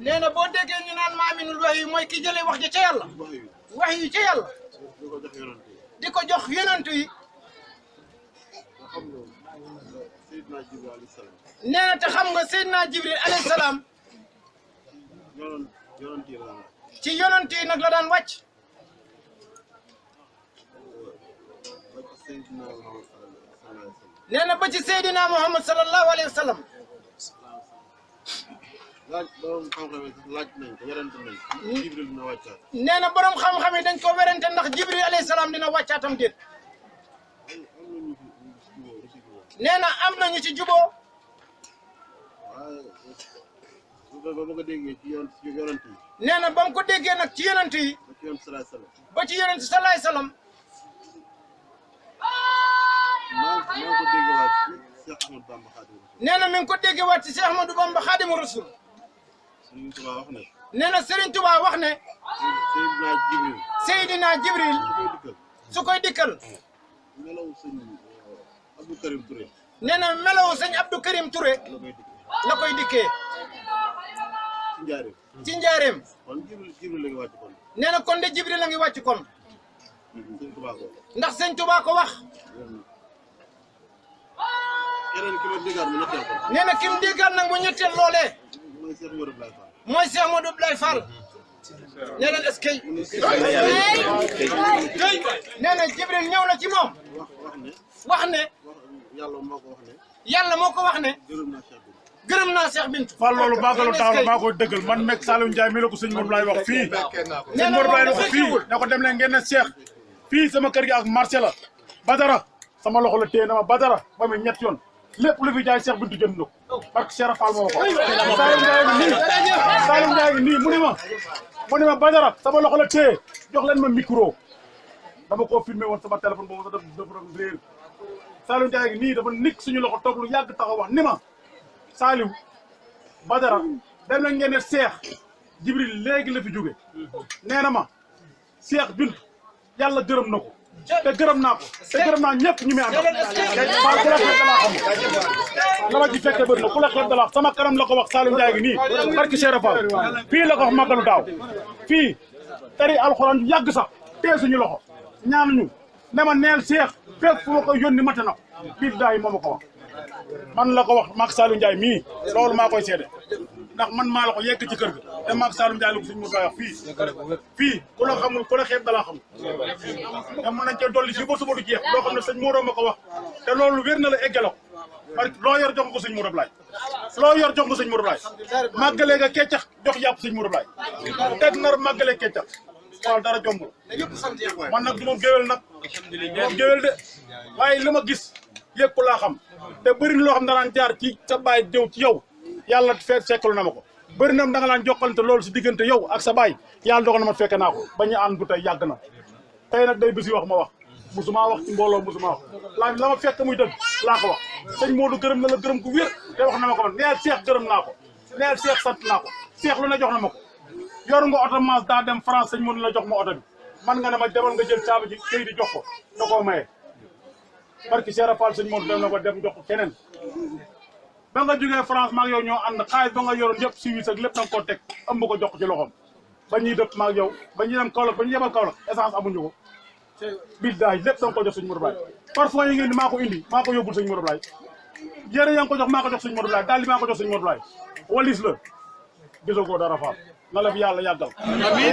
nee na boo déggee ñu naan maaminul wax yi mooy ki jëlee wax ji ca yàlla wax yi ca yàlla di ko jox yonentu yi nee na te xam nga Seydina Jibril alayhi salaam ci yonent yi nag la daan wàcc nee na ba ci Seydina Muhammad sallallahu alayhi wa sallam nee na borom xam-xam yi dañ ko werante ndax Jibril alayhi salaam dina wàccaatam déet nee na am nañu ci juboo nee na ba mu ko déggee nag ci yonent yi ba ci yonent salaay salaam nee na mi ngi ko déggee waat ci Cheikh Ahmadou Bamba Khadimu Rasul nee na Serigne Touba wax ne Seydina Jibril su koy dikkal nee na melaw sëñ Abdou Karim Touré la koy dikkee ci njaareem nee na kon de Jibril la ngi wàcc kon ndax sëñ Touba ko wax nee na ki mu déggaat nag mu ñetteel loolee mooy Cheikh Modou Blay Fall nee na est-ce que nee na Jibril ñëw na ci moom wax ne yàlla moo ko wax ne gërëm naa Cheikh Bintou Fall loolu baagalu taxaw la maa koy dëggal man nekk Saliou Ndiaye mi la ko sëñ Modou Blay wax fii sëñ Modou Blay wax fii ne ko dem leen ngeen ne Cheikh fii sama kër gi ak marché la Badara sama loxo la téye na ma Badara ba muy ñett yoon lépp lu fi jaay Cheikh Bintou jënd na ko parce que Cheikh Fall moo ko Saliou Ndiaye nii mu ne ma Badara sama loxo la téye jox leen ma micro dama koo filmé woon sama téléphone boobu sax dafa doon réer Saliou Ndiaye nii dafa nikk suñu loxo toog lu yàgg taxaw wax ni ma Saliou Badara dem na ngeen ne Cheikh Jibril léegi la fi jóge nee na ma Cheikh Bintou yàlla gërëm na ko te gërëm naa ko te gërëm naa ñëpp ñu muy àndal waaw ku la xeeb dalaa xam la ma ci fekke bëri na ku la xeeb dalaa sama kanam la ko wax Saliou Ndiaye gi nii barki Cheikh Fall fii la ko wax màggalu daaw fii tari alxuraan yàgg sax tee suñu loxo ñaanuñu ne ma neel Cheikh fépp fu ma koy yónni mate na ko billaahi moo ma ko wax man la ko wax maag Saliou Ndiaye mii loolu maa koy seede ndax man maa la ko yegg ci kër ga te maag Saliou Ndiaye la ko suñu Moussa wax fii ku la xamul ku la xeeb dalaa xamul te mën nañ cee dolli fii ba suba du jeex loo xam ne sëñ Mourou ma ko wax te loolu wér na la eggale ko parce que loo yor jox nga ko sëñ Mourou Blay loo yor jox nga sëñ Mourou Blay màggalee nga keccax jox yàpp sëñ Mourou Blay teg nar màggalee keccax waaw dara jombul man nag du ma géwél nag du ma géwél de waaye li ma gis yëpp laa xam te bëri na loo xam ne daan jaar ci sa baay jëw ci yow yàlla fekkalu na ma ko bëri na da nga laan jokkalante loolu si diggante yow ak sa baay yàlla dogal na ma fekke naa ko ba ñu ànd bu tey yàgg na tey nag day bisi wax ma wax musuma wax ci mbooloo musuma wax la ma fekk muy dëgg laa ko wax sëñ Modou gërëm na la gërëm ku wér te wax na ma ko man neel Cheikh gërëm naa ko neel Cheikh sant naa ko Cheikh lu ne jox na ma ko yor nga oto mas daa dem France sëñ Modou la jox ma oto bi man nga ne ma demal nga jël caabi ji këy di jox ko da koo maye barki Cheikh Fall sëñ Modou dem na ko dem jox ko keneen ba nga jógee France maa ngi yow ñoo ànd xaalis ba nga yoroon yëpp si wis ak lépp da nga koo teg ëmb ko jox ko ci loxoom ba ñuy dëpp maa ngi yow ba ñuy dem Kaolack ba ñu yebal Kaolack essence amuñu ko billaay lépp da nga ko jox sëñ Modou Blay parfum yi ngeen di maa ko indi maa ko yóbbul sëñ Modou Blay yére yaa ngi ko jox maa ko jox sëñ Modou Blay daal di maa ko jox sëñ Modou Blay walis la gisoo ko dara Fall na la fi yàlla yàggal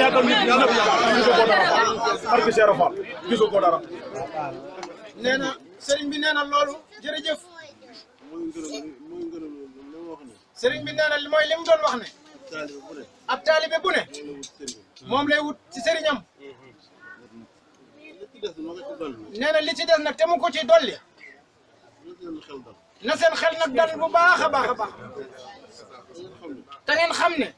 yàggal nit ñi ñëpp gisoo ko dara Fall barki Cheikh Fall gisoo ko dara nee na sëriñ bi nee na loolu jërëjëf sëriñ bi nee na mooy li mu doon wax ne ab taalibe bu ne moom lay wut ci sëriñam nee na li ci des nag te mu ko ci dolli na seen xel nag dal bu baax a baax a baax te ngeen xam ne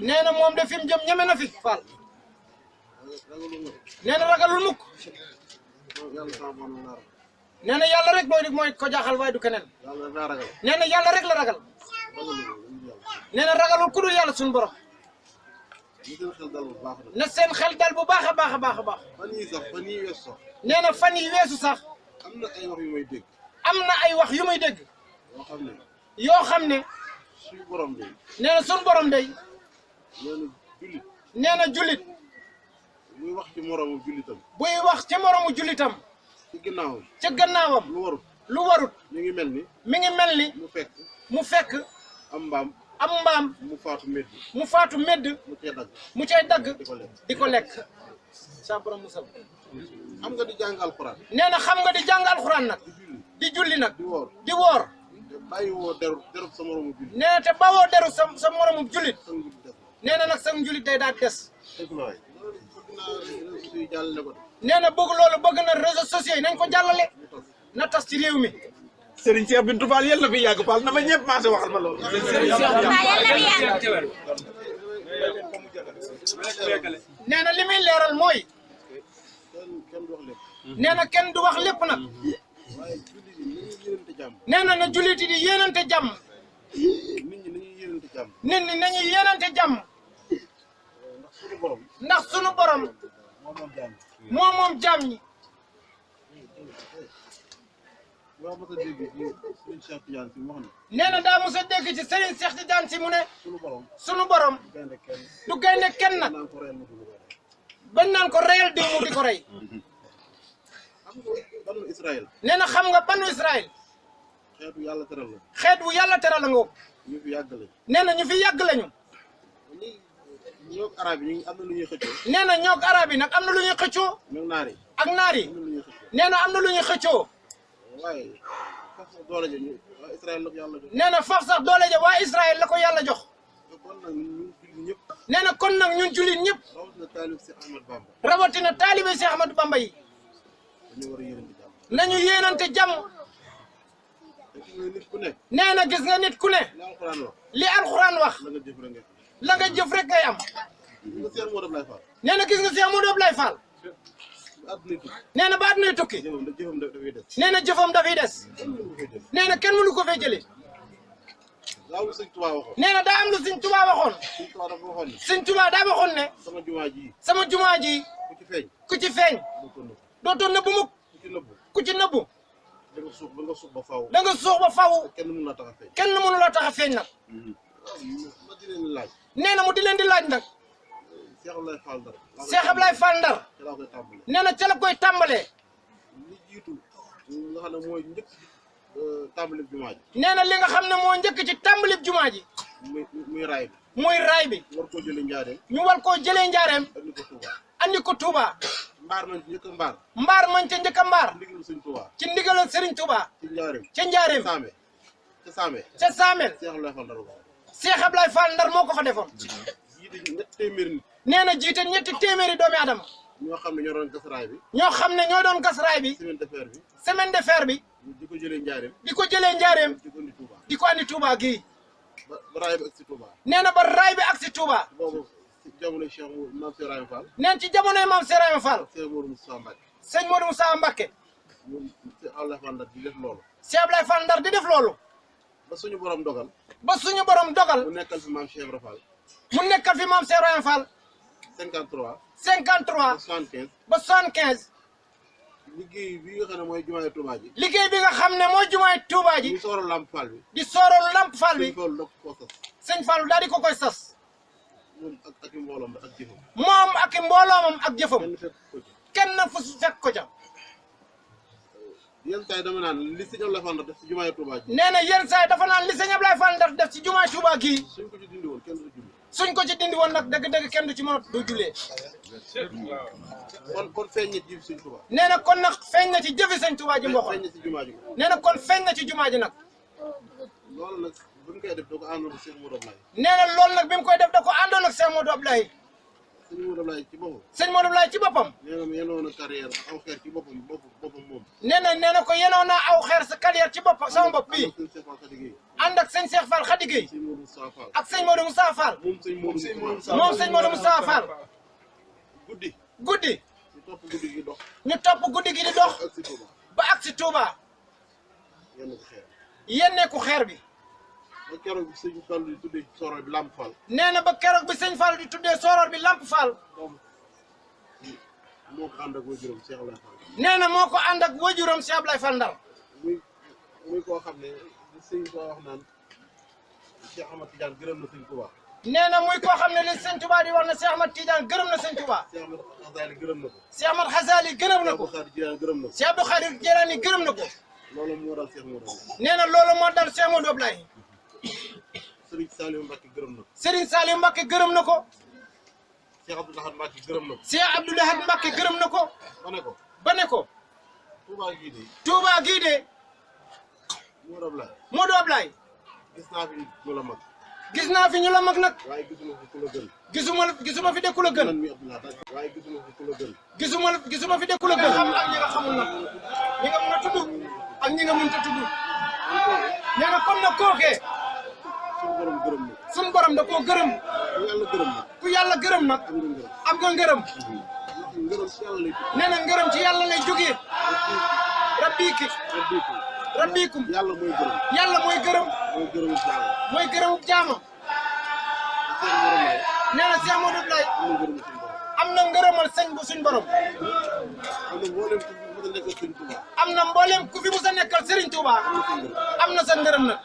nee na moom de fi mu jëm ñeme na fi Fall nee na ragalul mukk nee na yàlla rek mooy ko jaaxal waaye du keneen nee na yàlla rek la ragal nee na ragalul ku dul yàlla suñu borom na seen xel dal bu baax a baax a baax a baax nee na fan yi weesu sax am na ay wax yu may dégg yoo xam ne suñu borom de. nee na sun borom day. nee na jullit. nee na jullit. muy wax ci moromu jullitam. buy wax ci moromu jullitam. ci gannaawam. ci gannaawam. lu warut. lu warut. mi ngi mel ni. mi ngi mel ni. mu fekk. am mbaam. mu faatu medd. mu cay dagg. di ko lekk. sa borom musal. xam nga di jàng alxuraan. nee na xam nga di jàng alxuraan nag. di julli nag. di woor. te bàyyi woo derub sa moromu jullit. nee na te bawoo deru sa moromu jullit. nee na nag sa jullit day daal des. nee na bëgg loolu bëgg na réseaux sociaux yi nañ ko jàllale. na tas ci réew mi. Serigne Cheikh Bintou Fall yal na fi yàgg Fall na ma ñëpp maase waxal ma loolu. nee na li muy leeral mooy. nee na kenn du wax lépp nag. nee na jullit yi di yéenante jàmm. nit ñi nañuy yéenante jàmm. ndax sunu borom. moom jaam ñi. nee na daa mos a dégg ci Serigne Cheikh Tidiane Sy mu ne. sunu borom. du gaynde kenn nag. bañ naan ko reyal diw mu di ko rey. nee na xam nga banu Israël. xeetu yàlla teral la. xeet wu yàlla teral la ngoog. ñu fi yàgg lañu. nee na ñu fi yàgg lañu. ñoog arab yi am na lu ñuy xëccoo. nee na ñoog arab yi nag am na lu ñuy xëccoo. ñoog naar yi. ak naar yi. nee na am na lu ñuy xëccoo. waaye faf sax doole ja waa Israël la ko yàlla jox. nee na faf sax doole ja waa Israël la ko yàlla jox. kon nag ñun jullit ñëpp. nee na kon nag ñun jullit ñëpp. rawatina taalibe Cheikh Ahmadou Bamba yi. nañu yéenante jàmm. nee na gis nga nit ku ne. li alxuraan wax. la nga jëf rek ngay am. nee na gis nga Cheikh Modou Abdoulaye Fall. nee na ba àdduna tukki. nee na jëfam dafay des. nee na kenn mënu ko fee jëlee. nee na daa am lu Sëñ Tuubaa waxoon. Sëñ Tuubaa daa waxoon ne. sama jumaa ji. ku ci feeñ. dootoo nëbbu mukk. ku ci nëbbu. da nga suux ba faw. kenn mënu la tax a feeñ nag. nee na mu di leen di laaj nag. Cheikh Ablaye Fall Ndar. nee na ca la koy tàmbalee. nee na li nga xam ne moo njëkk ci tàmbalib jumaa ji. muy raay bi. muy raay bi. ñu war koo jëlee njaareem. andi ko Touba. mbaar mañ ca njëkk a mbaar. mbaar mañ ca njëkk a mbaar. ci ndigalal Serigne Touba. ca njaareem. ca Saamel. Cheikh Ablaye Fall Ndar moo ko fa defoon. nee na jiite ñetti téeméeri doomi adama. ñoo xam ne ñoo doon gas raay bi. ñoo xam ne ñoo doon gas raay bi. semaine de fer bi. di ko jëlee njaareem. di ko jëlee njaareem. di ko andi Touba gii. ba raay bi ak si Touba. nee na ba raay bi ak si Touba. boobu ci jamonoy Cheikh Mame Cheikh Ibrahima Fall. neen ci jamonoy Mame Cheikh Ibrahima Fall. sëñ Modou Moussa Mbacke. sëñ Modou Moussa Mbacke. Cheikh Ablaye Fall Ndar di def loolu. Cheikh Ablaye Fall Ndar di def loolu. ba suñu borom dogal. mu nekkal fi Mame Cheikh Ibrahima Fall. mu nekkal fi Mame Cheikh Ibrahima Fall. 53. 53. ba 75. liggéey bi nga xam ne mooy jumaay Touba ji. liggéey bi nga xam ne mooy jumaay Touba ji. di sooroon Lamp Fall bi. di sooroon Lamp Fall bi. sëñ Fallu daal di ko koy sas. moom ak i mbooloom ak jëfam. moom ak i mbooloomam ak jëfam. kenn fu fekk ko ca. yenn saa yi dama naan li sëñ Ablaye Fall Ndar def ci jumaay Touba ji. nee na yenn saa yi dafa naan li sëñ Ablaye Fall Ndar def ci jumaay Touba gii. suñ ko ci dindi woon kenn du julli. suñ ko ci dindi woon nag dëgg-dëgg kenn du ci mën a du jullee. kon feeñ na ci jëfi sëñ Touba. nee na kon nag feeñ na ci jëfi sëñ Touba ji mboqo. feeñ na ci jumaa ji. nee na kon feeñ na ci jumaa ji nag. loolu nag bu ñu koy def da ko àndoon ak Cheikh Modou Ablaye. nee na loolu nag bi mu koy def da ko àndoon ak Cheikh Modou Ablaye. sëñ Modou Ablaye ci boppam. sëñ Modou Ablaye ci boppam. nee na yenoon na carrière aw xeer ci boppam moom. nee na ko yenoon naa aw xeer sa carrière ci boppam sama bopp bii. ànd ak sëñ Cheikh Fall Khady Gueye. ak sëñ Modou Moussa Fall. moom sëñ Modou Moussa Fall. guddi. ñu topp guddi gi di dox. ba ak si Touba. yenneeku xeer bi. ba keroog bi sëñ Fall di tuddee soror bi Lamp Fall. nee na ba keroog bi sëñ Fall di tuddee soror bi Lamp Fall. moo ko ànd ak wajuram Cheikh Ablaye Fall. nee na moo ko ànd ak wajuram Cheikh Ablaye Fall Ndar. muy koo xam ne sëñ ko wax naan Cheikh Ahmad Tidiane gërëm na sëñ Touba. nee na muy koo xam ne li sëñ Touba di wax ne Cheikh Ahmad Tidiane gërëm na sëñ Touba. Cheikh Ahmad Xasaali gërëm na ko. Cheikh Ahmad Xasaali gërëm na ko. Cheikh Abdou Khadir Jilaani gërëm na ko. Cheikh Abdou Khadir Jilaani gërëm na ko. loolu moo dal Cheikh Modou. nee na loolu moo dal Cheikh Modou Ablaye. Serigne Saliou Mbacke gërëm na ko. Serigne Saliou Mbacke gërëm na ko. Cheikh Abdou Lahad Mbacke gërëm na ko. Cheikh Abdou Lahad Mbacke gërëm na ko. ba ne ko. Touba gii de. Touba gii de. Modou Ablaye. gis naa fi ñu la mag. gis naa fi ñu la mag nag. waaye gisuma fi ku la gën. gisuma fi de ku la gën. waaye gisuma fi ku la gën. gisuma fi de ku la gën. xam ak ñi nga xamul nag. ñi nga mën a tudd ak ñi nga mënut a tudd. nee na kon nag kookee. suñu borom da koo gërëm. ku yàlla gërëm nag. am nga ngërëm. nee na ngërëm ci yàlla lay jógee. rabbikum yàlla mooy gërëm. yàlla mooy gërëm. mooy gërëmu jaama. nee na Cheikh Modou Ablaye am na ngërëmal sëñ bu suñ borom. am na mboolem ku fi musa nekkal Serigne Touba. am na sa ngërëm nag.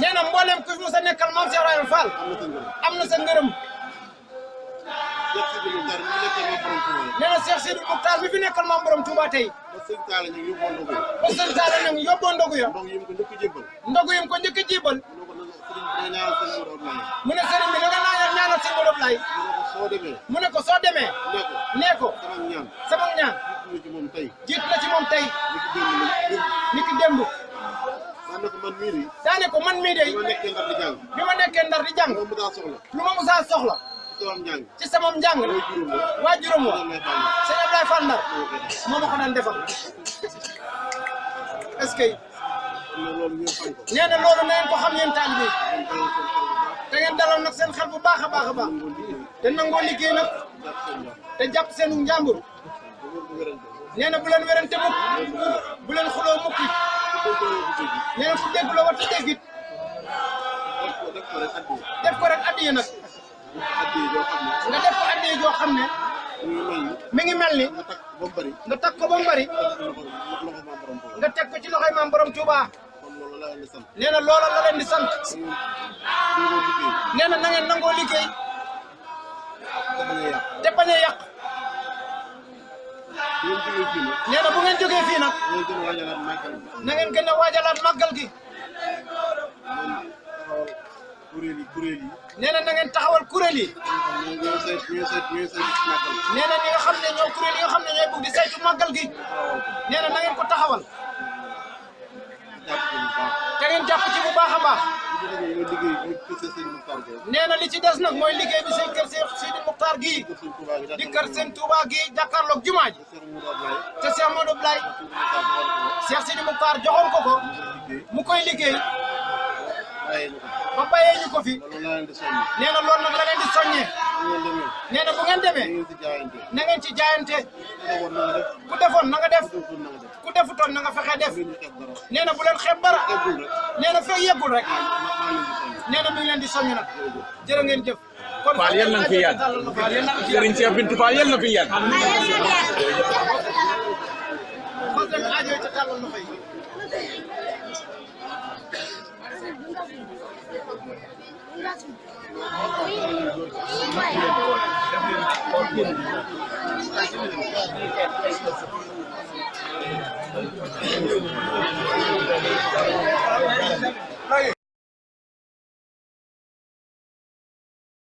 nee na mboolem ku fi musa nekkal Maam Cheikh Ibrahima Fall. am na sa ngërëm. nee na Cheikh Sidi Mokhtar mi fi nekkal Maam Borom Touba tey. ba sëñ Talla nag yóbboo ndogu ya. ndogu yim ko njëkk a jébal. mu ne sëriñ bi nga ñaanal sëñ Modou Ablaye. mu ne ko soo demee. nee ko sama ñaan. jiitu na ci moom tey. niki démb. daane ko man mii de. bi ma nekkee Ndar di jàng. lu ma musaa soxla. ci sama njàng la. waa juróom wa. sëñ Ablaye Fall Ndar. moo ma ko daan defal. est-ce que. nee na loolu na ngeen ko xam yéen taalibe te ngeen daloon nag seen xel bu baax a baax a baax. te nangoo liggéey nag. te jàpp seen njàmbur. nee na bu leen werante mukk. bu leen xuloo mukk. nee na ku dégg la war a dégg it. def ko rek addiya nag. nga def ko addiya joo xam ne. mi ngi mel ni. nga takk ko ba mu bari. nga teg ko ci loxoy Maam Borom Touba. nee na loola la leen di sant. nee na na ngeen nangoo liggéey. te bañ a yàq. nee na bu ngeen jógee fii nag. na ngeen gën a waajalaat màggal gi. nee na na ngeen taxawal kuréel yi. nee na ñi nga xam ne ñoo kuréel yi nga xam ne ñooy bëgg di saytu màggal gi. nee na na ngeen ko taxawal. te ngeen jàpp ci bu baax a baax. nee na li ci des nag mooy liggéey bi seen kër Sidi Mokhtar gii. di kër seen Touba gii jàkkaarloog jumaa ji. te Cheikh Modou Ablaye. Cheikh Sidi Mokhtar joxoon ko ko. mu koy liggéey. ba bàyyee ñu ko fi. nee na loolu nag la leen di soññee. nee na bu ngeen demee. na ngeen ci jaayante. ku defoon na nga def. ku defutoon na nga fexe def. nee na bu leen xeeb dara. nee na fekk yeggul rek. nee na mi ngi leen di soññ nag. jërë ngeen jëf. kon Fall yal na fi yàgg. Serigne Cheikh Bintou Fall yal na fi yàgg. kon rek aajo yi ca tàllal loxo yi. Thank you.